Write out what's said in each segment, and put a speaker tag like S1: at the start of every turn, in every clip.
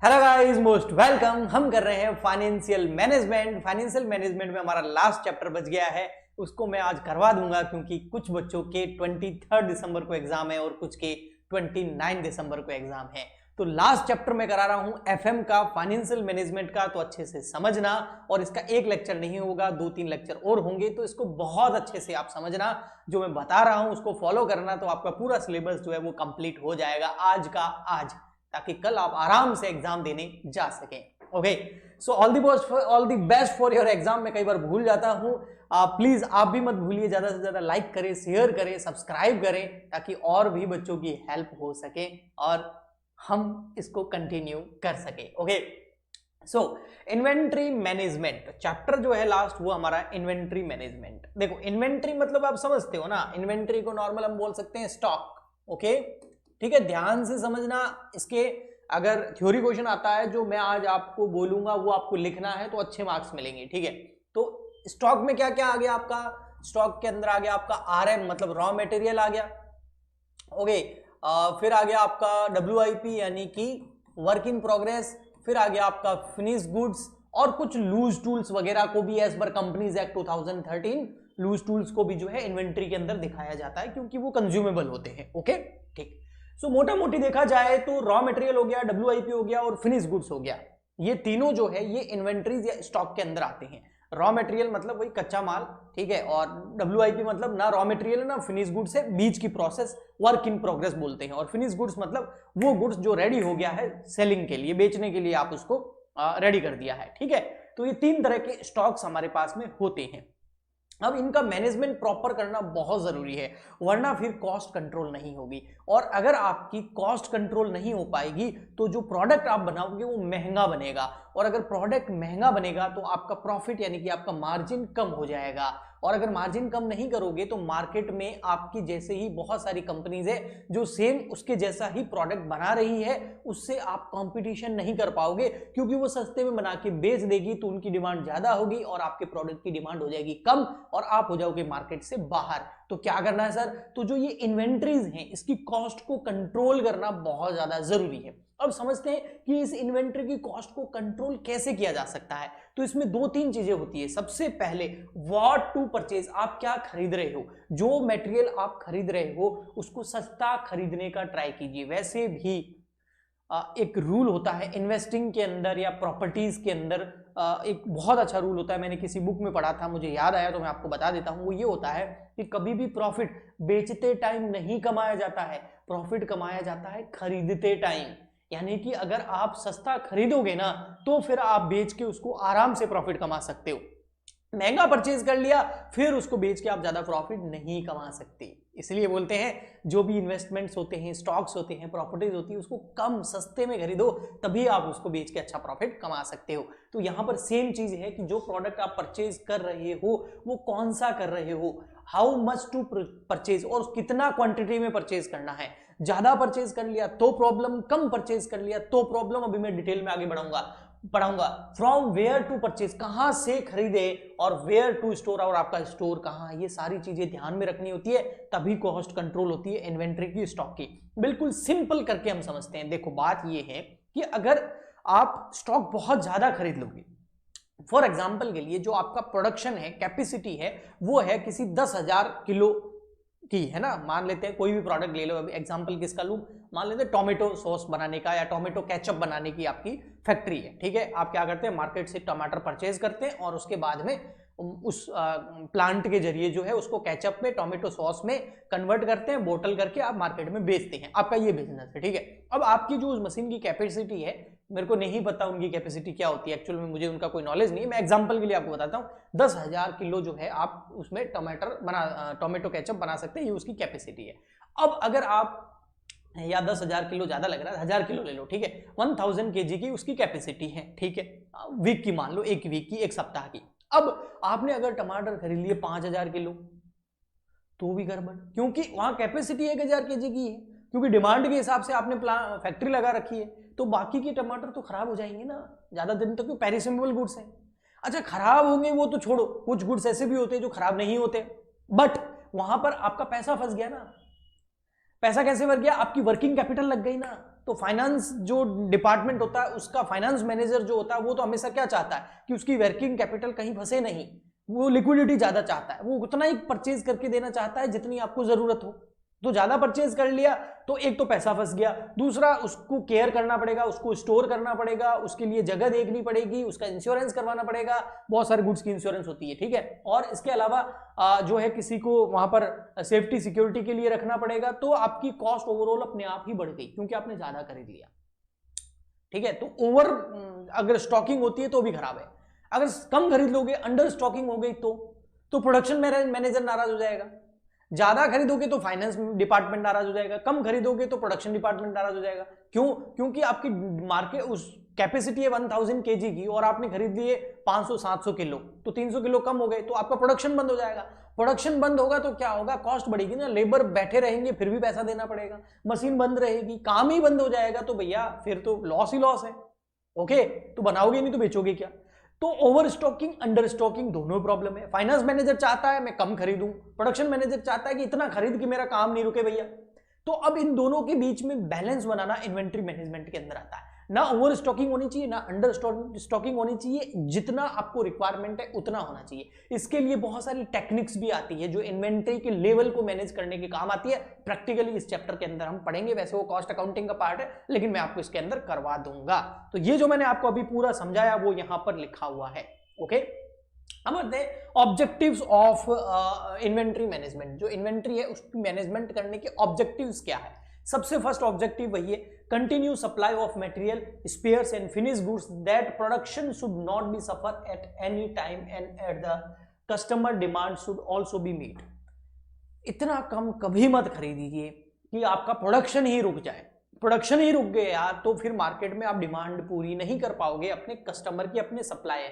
S1: Hello guys, most welcome. हम कर रहे हैं फाइनेंशियल मैनेजमेंट। फाइनेंशियल मैनेजमेंट में हमारा लास्ट चैप्टर बच गया है, उसको मैं आज करवा दूंगा क्योंकि कुछ बच्चों के 23 दिसंबर को एग्जाम है और कुछ के 29 दिसंबर को एग्जाम है। तो लास्ट चैप्टर में करा रहा हूं एफएम का, फाइनेंशियल मैनेजमेंट का। तो अच्छे से समझना, और इसका एक लेक्चर नहीं होगा, 2-3 लेक्चर और होंगे, तो इसको बहुत अच्छे से आप समझना। जो मैं बता रहा हूं उसको फॉलो करना, तो आपका पूरा सिलेबस जो है वो कंप्लीट हो जाएगा आज का आज, ताकि कल आप आराम से एग्जाम देने जा सकें। Okay, so all the best for your exam. मैं कई बार भूल जाता हूं, प्लीज आप भी मत भूलिए, ज्यादा से ज्यादा लाइक करें, शेयर करें, सब्सक्राइब करें, ताकि और भी बच्चों की हेल्प हो सके और हम इसको कंटिन्यू कर सके। ओके, सो इन्वेंट्री मैनेजमेंट चैप्टर जो है लास्ट, वो हमारा इन्वेंट्री मैनेजमेंट। देखो, इन्वेंट्री मतलब आप समझते हो ना, इन्वेंट्री को नॉर्मल हम बोल सकते हैं स्टॉक। ओके, ठीक है, ध्यान से समझना। इसके अगर थ्योरी क्वेश्चन आता है जो मैं आज आपको बोलूंगा, वो आपको लिखना है, तो अच्छे मार्क्स मिलेंगे। ठीक है, तो स्टॉक में क्या क्या आ गया आपका? स्टॉक के अंदर आ गया आपका आरएम, मतलब रॉ मटेरियल आ गया। ओके, फिर आ गया आपका डब्ल्यूआईपी यानी कि वर्क इन प्रोग्रेस। फिर आ गया आपका फिनिश गुड्स, और कुछ लूज टूल्स वगैरह को भी as per companies act 2013 loose tools को भी जो है इन्वेंट्री के अंदर दिखाया जाता है, क्योंकि वो कंज्यूमेबल होते हैं। ओके, ठीक। सो मोटा मोटी देखा जाए तो रॉ मटेरियल हो गया, डब्ल्यूआईपी हो गया और फिनिश गुड्स हो गया, ये तीनों जो है ये इन्वेंट्रीज या स्टॉक के अंदर आते हैं। रॉ मटेरियल मतलब वही कच्चा माल, ठीक है, और डब्ल्यूआईपी मतलब ना रॉ मटेरियल ना फिनिश गुड्स है, बीच की प्रोसेस, वर्क इन प्रोग्रेस बोलते हैं। और फिनिश गुड्स मतलब वो गुड्स जो रेडी हो गया है सेलिंग के लिए, बेचने के लिए आप उसको रेडी कर दिया है। ठीक है, तो ये तीन तरह के स्टॉक्स हमारे पास में होते हैं। अब इनका मैनेजमेंट प्रॉपर करना बहुत जरूरी है, वरना फिर कॉस्ट कंट्रोल नहीं होगी। और अगर आपकी कॉस्ट कंट्रोल नहीं हो पाएगी तो जो प्रोडक्ट आप बनाओगे वो महंगा बनेगा, और अगर प्रोडक्ट महंगा बनेगा तो आपका प्रॉफिट यानी कि आपका मार्जिन कम हो जाएगा। और अगर मार्जिन कम नहीं करोगे तो मार्केट में आपकी जैसे ही बहुत सारी कंपनीज है जो सेम उसके जैसा ही प्रोडक्ट बना रही है, उससे आप कंपटीशन नहीं कर पाओगे, क्योंकि वो सस्ते में बना के बेच देगी तो उनकी डिमांड ज्यादा होगी और आपके प्रोडक्ट की डिमांड हो जाएगी कम, और आप हो जाओगे मार्केट से बाहर। तो क्या करना है सर? तो जो ये इन्वेंट्रीज हैं इसकी कॉस्ट को कंट्रोल करना बहुत ज्यादा जरूरी है। अब समझते हैं कि इस इन्वेंट्री की कॉस्ट को कंट्रोल कैसे किया जा सकता है। तो इसमें 2-3 चीजें होती है। सबसे पहले व्हाट टू परचेज, आप क्या खरीद रहे हो, जो मटेरियल आप खरीद रहे हो उसको सस्ता खरीदने का ट्राई कीजिए। वैसे भी एक रूल होता है इन्वेस्टिंग के अंदर या प्रॉपर्टीज के अंदर, एक बहुत अच्छा रूल होता है, मैंने किसी बुक में पढ़ा था, मुझे याद आया तो मैं आपको बता देता हूं। वो ये होता है कि कभी भी प्रॉफिट बेचते टाइम नहीं कमाया जाता है, प्रॉफिट कमाया जाता है खरीदते टाइम। यानी कि अगर आप सस्ता खरीदोगे ना तो फिर आप बेच के उसको आराम से प्रॉफिट कमा सकते हो। महंगा परचेज कर लिया फिर उसको बेच के आप ज्यादा प्रॉफिट नहीं कमा सकते। इसलिए बोलते हैं जो भी इन्वेस्टमेंट्स होते हैं, स्टॉक्स होते हैं, प्रॉपर्टीज होती है, उसको कम सस्ते में खरीदो, तभी आप उसको बेच के अच्छा प्रॉफिट कमा सकते हो। तो यहां पर सेम चीज है कि जो प्रोडक्ट आप परचेज कर रहे हो वो कौन सा कर रहे हो, हाउ मच टू परचेज, और कितना क्वांटिटी में परचेज करना है। ज्यादा परचेज कर लिया तो प्रॉब्लम, कम परचेज कर लिया तो प्रॉब्लम। अभी मैं डिटेल में आगे पढ़ाऊंगा। फ्रॉम वेयर टू परचेज, कहां से खरीदे, और वेयर टू स्टोर, और आपका स्टोर कहां है, ये सारी चीजें ध्यान में रखनी होती है, तभी कॉस्ट कंट्रोल होती है इन्वेंट्री की, स्टॉक की। बिल्कुल सिंपल करके हम समझते हैं। देखो, बात ये है कि अगर आप स्टॉक बहुत ज्यादा खरीद लोगे, फॉर एग्जाम्पल के लिए जो आपका प्रोडक्शन है, कैपेसिटी है, वो है किसी 10,000 किलो की, है ना, मान लेते हैं कोई भी प्रोडक्ट ले लो। अभी एग्जांपल किसका लूं, मान लेते हैं टोमेटो सॉस बनाने का या टोमेटो केचप बनाने की आपकी फैक्ट्री है। ठीक है, आप क्या करते हैं, मार्केट से टमाटर परचेज करते हैं और उसके बाद में उस प्लांट के जरिए जो है उसको केचप में, टोमेटो सॉस में कन्वर्ट करते हैं, बोतल करके आप मार्केट में बेचते हैं। आपका ये बिजनेस है। ठीक है, अब आपकी जो उस मशीन की कैपेसिटी है, मेरे को नहीं पता उनकी कैपेसिटी क्या होती है एक्चुअल में, मुझे उनका कोई नॉलेज नहीं है, मैं एग्जांपल के लिए आपको बताता हूं। 10,000 किलो जो है आप उसमें टोमेटो केचप बना सकते हैं, ये उसकी कैपेसिटी है। अब अगर आप, या 10,000 किलो ज्यादा लग रहा है, 1,000 किलो ले लो, ठीक है, 1000 kg की उसकी कैपेसिटी है। ठीक है, वीक की मान लो, एक वीक की, एक सप्ताह की। अब आपने अगर टमाटर खरीद लिए 5,000 किलो तो भी गड़बड़, क्योंकि वहां कैपेसिटी 1,000 kg की है, क्योंकि डिमांड के हिसाब से आपने फैक्ट्री लगा रखी है, तो बाकी के टमाटर तो खराब हो जाएंगे ना ज्यादा दिन तक, पेरिशेबल गुड्स है। अच्छा, खराब होंगे वो तो छोड़ो, कुछ गुड्स ऐसे भी होते हैं जो खराब नहीं होते, बट वहां पर आपका पैसा फंस गया ना। पैसा कैसे बढ़ गया, आपकी वर्किंग कैपिटल लग गई ना, तो तो फाइनेंस जो डिपार्टमेंट होता है उसका फाइनेंस मैनेजर जो होता है वो तो हमेशा क्या चाहता है कि उसकी वर्किंग कैपिटल कहीं फंसे नहीं, वो लिक्विडिटी ज्यादा चाहता है, वो उतना ही परचेज करके देना चाहता है जितनी आपको जरूरत हो। तो ज्यादा परचेज कर लिया तो एक तो पैसा फंस गया, दूसरा उसको केयर करना पड़ेगा, उसको स्टोर करना पड़ेगा, उसके लिए जगह देखनी पड़ेगी, उसका इंश्योरेंस करवाना पड़ेगा, बहुत सारे गुड्स की इंश्योरेंस होती है, ठीक है। और इसके अलावा जो है किसी को वहां पर सेफ्टी सिक्योरिटी के लिए रखना पड़ेगा, तो आपकी कॉस्ट ओवरऑल अपने आप ही बढ़ गई क्योंकि आपने ज्यादा खरीद लिया, ठीक है। तो ओवर अगर स्टॉकिंग होती है तो भी खराब है, अगर कम खरीद लोगे, अंडर स्टॉकिंग हो गई तो प्रोडक्शन मैनेजर नाराज हो जाएगा, ज्यादा खरीदोगे तो फाइनेंस डिपार्टमेंट नाराज हो जाएगा, कम खरीदोगे तो प्रोडक्शन डिपार्टमेंट नाराज हो जाएगा। क्यों? क्योंकि आपकी मार्केट उस कैपेसिटी है 1000 केजी की और आपने खरीद लिए 500-700 किलो, तो 300 किलो कम हो गए तो आपका प्रोडक्शन बंद हो जाएगा। प्रोडक्शन बंद होगा तो क्या होगा, कॉस्ट बढ़ेगी ना, लेबर बैठे रहेंगे फिर भी पैसा देना पड़ेगा, मशीन बंद रहेगी, काम ही बंद हो जाएगा, तो भैया फिर तो लॉस ही लॉस है। ओके, तो बनाओगे नहीं तो बेचोगे क्या? तो ओवर स्टॉकिंग अंडर स्टॉकिंग दोनों प्रॉब्लम है। फाइनेंस मैनेजर चाहता है मैं कम खरीदूं, प्रोडक्शन मैनेजर चाहता है कि इतना खरीद कि मेरा काम नहीं रुके भैया। तो अब इन दोनों के बीच में बैलेंस बनाना इन्वेंट्री मैनेजमेंट के अंदर आता है। ना ओवर स्टॉकिंग होनी चाहिए ना अंडर स्टॉकिंग होनी चाहिए, जितना आपको रिक्वायरमेंट है उतना होना चाहिए। इसके लिए बहुत सारी टेक्निक्स भी आती है जो इन्वेंट्री के लेवल को मैनेज करने के काम आती है। प्रैक्टिकली इस चैप्टर के अंदर हम पढ़ेंगे, वैसे वो कॉस्ट अकाउंटिंग का पार्ट है लेकिन मैं आपको इसके अंदर करवा दूंगा। तो ये जो मैंने आपको अभी पूरा समझाया वो यहां पर लिखा हुआ है। ओके, अब आते हैं ऑब्जेक्टिव्स ऑफ इन्वेंट्री मैनेजमेंट। जो इन्वेंट्री है उसकी मैनेजमेंट करने के ऑब्जेक्टिव्स क्या है? सबसे फर्स्ट ऑब्जेक्टिव वही है, continue supply of material, spares and finish goods that production should not be suffer at any time and at the customer demand should also be meet. इतना कम कभी मत खरीदिए कि आपका प्रोडक्शन ही रुक जाए। प्रोडक्शन ही रुक गया तो फिर मार्केट में आप डिमांड पूरी नहीं कर पाओगे अपने कस्टमर की, अपने सप्लाई,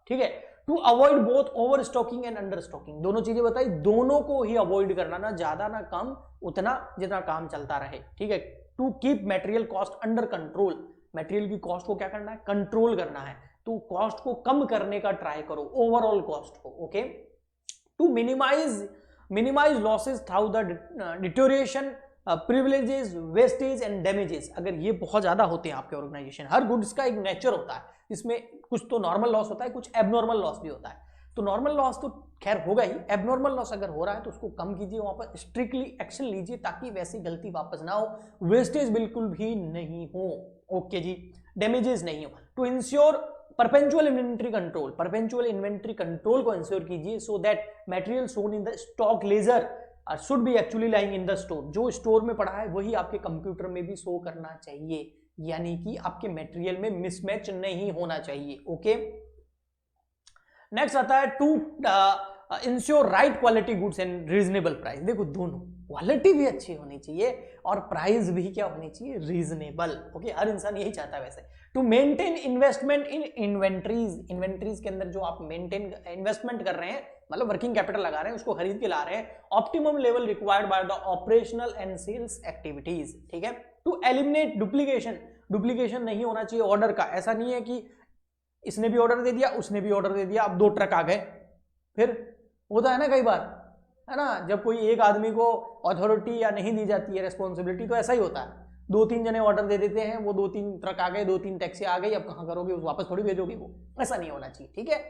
S1: ठीक है। To avoid both over stocking and under stocking, दोनों चीजें बताई, दोनों को ही अवॉइड करना, ना ज्यादा ना कम, उतना जितना काम चलता रहे, ठीक है। To keep material cost under control, material की कॉस्ट को क्या करना है, कंट्रोल करना है, तो कॉस्ट को कम करने का ट्राई करो, ओवरऑल कॉस्ट को। Okay, to minimize losses through the deterioration, privileges, wastage and damages. अगर ये बहुत ज्यादा होते हैं आपके ऑर्गेनाइजेशन, हर गुड्स का एक नेचर होता है, इसमें कुछ तो नॉर्मल लॉस होता है, कुछ एबनॉर्मल लॉस भी होता है। तो नॉर्मल लॉस तो खैर होगा ही, एबनॉर्मल लॉस अगर हो रहा है तो उसको कम कीजिए, वहां पर स्ट्रिक्टली एक्शन लीजिए ताकि वैसी गलती वापस ना हो, वेस्टेज बिल्कुल भी नहीं हो। ओके जी, डैमेजेस नहीं हो। To ensure perpetual inventory control, perpetual inventory control को इंश्योर कीजिए so that material shown in the stock ledger should be actually lying in the store, जो स्टोर में पड़ा है वही आपके कंप्यूटर में भी शो करना चाहिए, यानी कि आपके मटेरियल में मिसमैच नहीं होना चाहिए। ओके, नेक्स्ट आता है to ensure right quality goods and reasonable price. देखो दोनों क्वालिटी भी अच्छी होनी चाहिए और प्राइस भी क्या होनी चाहिए, रीजनेबल। ओके, हर इंसान यही चाहता है वैसे। To maintain investment in inventories, inventories के अंदर जो आप मेंटेन इन्वेस्टमेंट कर रहे हैं, मतलब वर्किंग कैपिटल लगा रहे हैं, उसको खरीद के ला रहे हैं, optimum level required by the operational and sales activities, ठीक है। टू एलिमिनेट डुप्लीकेशन, डुप्लीकेशन नहीं होना चाहिए ऑर्डर का, ऐसा नहीं है कि इसने भी ऑर्डर दे दिया उसने भी ऑर्डर दे दिया, अब 2 ट्रक आ गए, फिर होता है ना कई बार, है ना, जब कोई एक आदमी को अथॉरिटी या नहीं दी जाती है रेस्पॉन्सिबिलिटी, तो ऐसा ही होता है, 2-3 जने ऑर्डर दे देते हैं, वो 2-3 ट्रक आ गए, 2-3 टैक्सी आ गई, अब कहाँ करोगे, वापस थोड़ी भेजोगे, वो ऐसा नहीं होना चाहिए, ठीक है।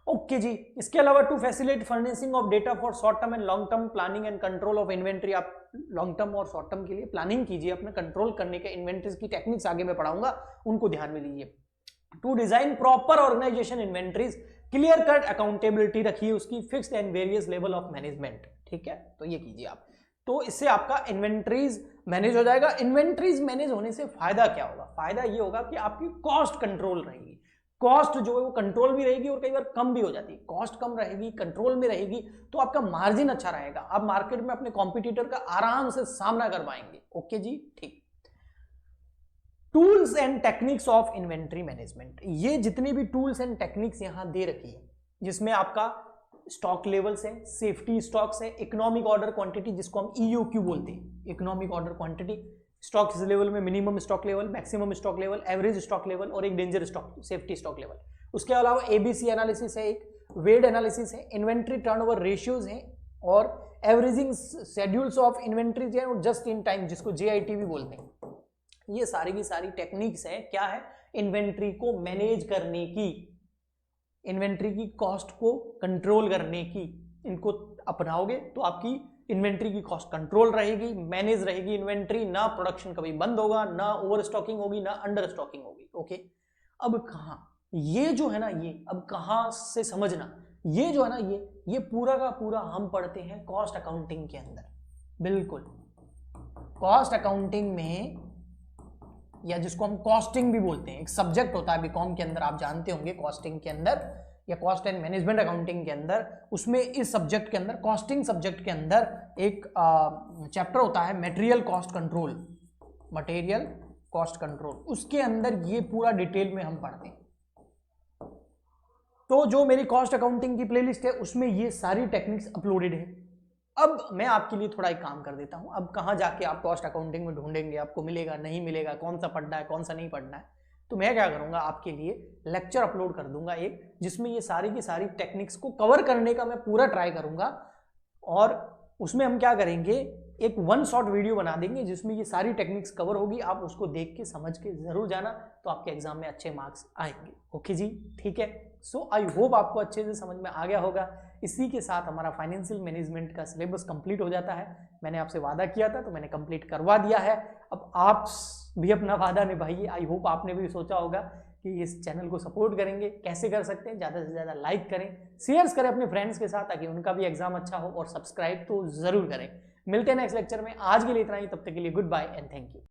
S1: ओके जी, इसके अलावा to facilitate furnishing of data for short term and long term planning and control of inventory. आप लॉन्ग टर्म और शॉर्ट टर्म के लिए प्लानिंग कीजिए, अपने कंट्रोल करने के इन्वेंट्रीज की टेक्निक्स आगे मैं पढ़ाऊंगा, उनको ध्यान में लीजिए। To design proper organization inventories, clear cut accountability रखिए उसकी, fixed and various level of management, ठीक है। तो ये कीजिए आप, तो इससे आपका इन्वेंट्रीज मैनेज हो जाएगा। इन्वेंट्रीज मैनेज होने से फायदा क्या होगा, फायदा ये होगा कि आपकी कॉस्ट कंट्रोल रहेगी, कॉस्ट जो है वो कंट्रोल भी रहेगी और कई बार कम भी हो जाती है, कॉस्ट कम रहेगी, कंट्रोल में रहेगी, तो आपका मार्जिन अच्छा रहेगा, आप मार्केट में अपने कॉम्पिटिटर का आराम से सामना कर पाएंगे। ओके जी, ठीक। Tools and techniques of inventory management, ये जितने भी टूल्स एंड टेक्निक्स यहां दे रखी है, जिसमें आपका स्टॉक लेवल्स है, सेफ्टी स्टॉक्स है, इकोनॉमिक ऑर्डर क्वांटिटी जिसको हम ईओक्यू बोलते हैं, economic order quantity, stock level में minimum stock level, maximum stock level, average stock level और एक danger stock safety stock level. उसके अलावा एबीसी एनालिसिस है, एक वेट एनालिसिस है, इन्वेंट्री टर्नओवर रेशियोज हैं और एवरेजिंग शेड्यूल्स ऑफ इन्वेंट्रीज है और जस्ट इन टाइम जिसको जेआईटी भी बोलते हैं, ये सारी की सारी टेक्निक्स है, क्या है, इन्वेंट्री को मैनेज करने की, इन्वेंट्री की कॉस्ट को कंट्रोल करने की। इनको अपनाओगे तो आपकी इन्वेंट्री की कॉस्ट कंट्रोल रहेगी, मैनेज रहेगी इन्वेंट्री, ना प्रोडक्शन कभी बंद होगा, ना ओवर स्टॉकिंग होगी, ना अंडर स्टॉकिंग होगी। ओके, अब कहाँ ये जो है ना, ये अब कहाँ से समझना, ये जो है ना, ये पूरा का पूरा हम पढ़ते हैं कॉस्ट अकाउंटिंग के अंदर। बिल्कुल, कॉस्ट अकाउंटिंग में, या जिसको हम कॉस्टिंग भी बोलते हैं, एक सब्जेक्ट होता है बीकॉम के अंदर, आप जानते होंगे, कॉस्टिंग के अंदर या कॉस्ट एंड मैनेजमेंट अकाउंटिंग के अंदर, उसमें इस सब्जेक्ट के अंदर, कॉस्टिंग सब्जेक्ट के अंदर एक चैप्टर होता है material cost control, material cost control. उसके अंदर ये पूरा डिटेल में हम पढ़ते हैं। तो जो मेरी कॉस्ट अकाउंटिंग की प्लेलिस्ट है उसमें ये सारी टेक्निक्स अपलोडेड है। अब मैं आपके लिए थोड़ा एक काम कर देता हूं, अब कहां जाके आप कॉस्ट अकाउंटिंग में ढूंढेंगे, आपको मिलेगा नहीं मिलेगा, कौन सा पढ़ना है कौन सा नहीं पढ़ना है, तो मैं क्या करूंगा, आपके लिए लेक्चर अपलोड कर दूंगा एक, जिसमें ये सारी की सारी टेक्निक्स को कवर करने का मैं पूरा ट्राई करूंगा। और उसमें हम क्या करेंगे, एक वन शॉट वीडियो बना देंगे जिसमें ये सारी टेक्निक्स कवर होगी, आप उसको देख के समझ के जरूर जाना, तो आपके एग्जाम में अच्छे मार्क्स आएंगे। ओके जी, ठीक है। सो आई होप आपको अच्छे से समझ में आ गया होगा। इसी के साथ हमारा फाइनेंशियल मैनेजमेंट का सिलेबस कंप्लीट हो जाता है। मैंने आपसे वादा किया था तो मैंने कंप्लीट करवा दिया है। अब आप भी अपना वादा निभाइए। आई होप आपने भी सोचा होगा कि इस चैनल को सपोर्ट करेंगे। कैसे कर सकते हैं, ज़्यादा से ज़्यादा लाइक करें, शेयर्स करें अपने फ्रेंड्स के साथ, ताकि उनका भी एग्जाम अच्छा हो, और सब्सक्राइब तो ज़रूर करें। मिलते हैं नेक्स्ट लेक्चर में। आज के लिए इतना ही, तब तक के लिए goodbye and thank you.